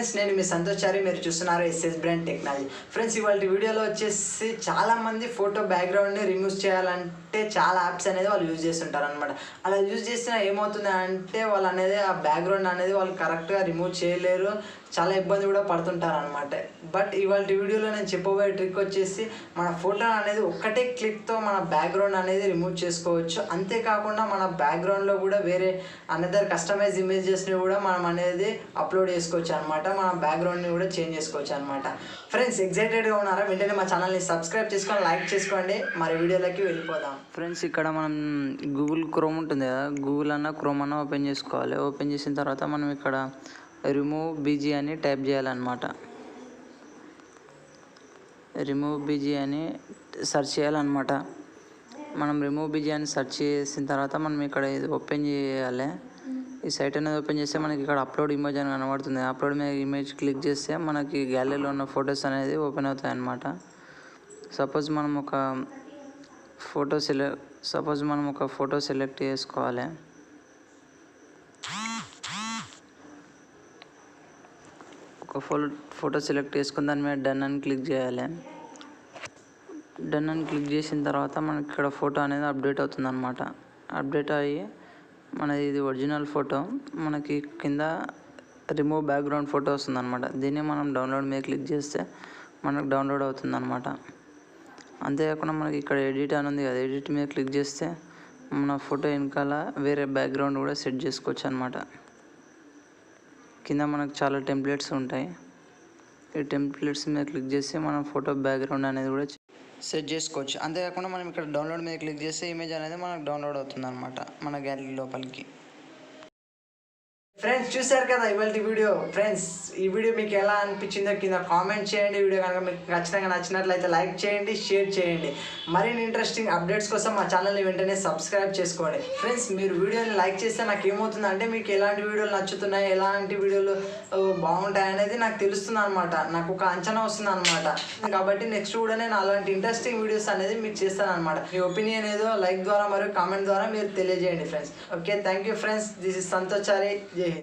Friends నేను మీ సంతోషారి మీరు చూస్తున్నారు ఎస్ఎస్ బ్రాండ్ టెక్నాలజీ. ఫ్రెండ్స్ ఇవాళ వీడియోలో వచ్చేసి చాలామంది ఫోటో బ్యాక్గ్రౌండ్ని రిమూవ్ చేయాలంటే చాలా యాప్స్ అనేది వాళ్ళు యూజ్ చేస్తుంటారు అనమాట. అలా యూజ్ చేసినా ఏమవుతుంది అంటే వాళ్ళు అనేది ఆ బ్యాక్గ్రౌండ్ అనేది వాళ్ళు కరెక్ట్గా రిమూవ్ చేయలేరు, చాలా ఇబ్బంది కూడా పడుతుంటారు అనమాట. బట్ ఇవాళ వీడియోలో నేను చెప్పబోయే ట్రిక్ వచ్చేసి మన ఫోటో అనేది ఒక్కటే క్లిక్తో మన బ్యాక్గ్రౌండ్ అనేది రిమూవ్ చేసుకోవచ్చు. అంతేకాకుండా మన బ్యాక్గ్రౌండ్లో కూడా వేరే అనదర్ కస్టమైజ్ ఇమేజెస్ని కూడా మనం అనేది అప్లోడ్ చేసుకోవచ్చు అనమాట. మన బ్యాక్గ్రౌండ్ని కూడా చేంజ్ చేసుకోవచ్చు అనమాట. ఫ్రెండ్స్ ఎగ్జైటెడ్గా ఉన్నారా? వెంటనే మా ఛానల్ని సబ్స్క్రైబ్ చేసుకొని లైక్ చేసుకోండి. మరి వీడియోలోకి వెళ్ళిపోదాం. ఫ్రెండ్స్ ఇక్కడ మనం గూగుల్ క్రోమ్ ఉంటుంది కదా, గూగుల్ అన్న క్రోమ్ అన్న ఓపెన్ చేసుకోవాలి. ఓపెన్ చేసిన తర్వాత మనం ఇక్కడ రిమూవ్ బీజీ అని టైప్ చేయాలన్నమాట. రిమూవ్ బీజీ అని సెర్చ్ చేయాలన్నమాట. మనం రిమూవ్ బీజీ అని సెర్చ్ చేసిన తర్వాత మనం ఇక్కడ ఇది ఓపెన్ చేయాలి. ఈ సైట్ అనేది ఓపెన్ చేస్తే మనకి ఇక్కడ అప్లోడ్ ఇమేజ్ అని కనబడుతుంది. అప్లోడ్ మీద ఇమేజ్ క్లిక్ చేస్తే మనకి గ్యాలరీలో ఉన్న ఫొటోస్ అనేది ఓపెన్ అవుతాయి అన్నమాట. సపోజ్ మనం ఒక ఫోటో సెలెక్ట్ చేసుకోవాలి. ఒక ఫోటో సెలెక్ట్ చేసుకుని దాని మీద డన్ అని క్లిక్ చేయాలి. డన్ అని క్లిక్ చేసిన తర్వాత మనకి ఇక్కడ ఫోటో అనేది అప్డేట్ అవుతుంది అన్నమాట. అప్డేట్ అయ్యి మనది ఇది ఒరిజినల్ ఫోటో మనకి కింద రిమూవ్ బ్యాక్గ్రౌండ్ ఫోటో వస్తుంది అనమాట. దీన్ని మనం డౌన్లోడ్ మీద క్లిక్ చేస్తే మనకు డౌన్లోడ్ అవుతుంది అనమాట. అంతేకాకుండా మనకి ఇక్కడ ఎడిట్ అని ఉంది కదా, ఎడిట్ మీద క్లిక్ చేస్తే మన ఫోటో వెనకాల వేరే బ్యాక్గ్రౌండ్ కూడా సెట్ చేసుకోవచ్చు అనమాట. కింద మనకు చాలా టెంప్లెట్స్ ఉంటాయి. ఈ టెంప్లెట్స్ మీద క్లిక్ చేస్తే మనం ఫోటో బ్యాక్గ్రౌండ్ అనేది కూడా సెట్ చేసుకోవచ్చు. అంతేకాకుండా మనం ఇక్కడ డౌన్లోడ్ మీద క్లిక్ చేస్తే ఇమేజ్ అనేది మనకు డౌన్లోడ్ అవుతుంది అనమాట మన గ్యాలరీ లోపలికి. ఫ్రెండ్స్ చూశారు కదా ఇవాళ వీడియో. ఫ్రెండ్స్ ఈ వీడియో మీకు ఎలా అనిపించిందో కింద కామెంట్ చేయండి. వీడియో కనుక మీకు ఖచ్చితంగా నచ్చినట్లయితే లైక్ చేయండి, షేర్ చేయండి. మరిన్ని ఇంట్రెస్టింగ్ అప్డేట్స్ కోసం మా ఛానల్ని వెంటనే సబ్స్క్రైబ్ చేసుకోండి. ఫ్రెండ్స్ మీరు వీడియోని లైక్ చేస్తే నాకు ఏమవుతుంది అంటే మీకు ఎలాంటి వీడియోలు నచ్చుతున్నాయి, ఎలాంటి వీడియోలు బాగుంటాయి అనేది నాకు తెలుస్తుంది అనమాట. నాకు ఒక అంచనా వస్తుంది అనమాట. కాబట్టి నెక్స్ట్ కూడా నేను అలాంటి ఇంట్రెస్టింగ్ వీడియోస్ అనేది మీకు చేస్తాను అనమాట. మీ ఒపీనియన్ ఏదో లైక్ ద్వారా మరియు కామెంట్ ద్వారా మీరు తెలియజేయండి friends. Okay, thank you friends. This is సంతోషారి.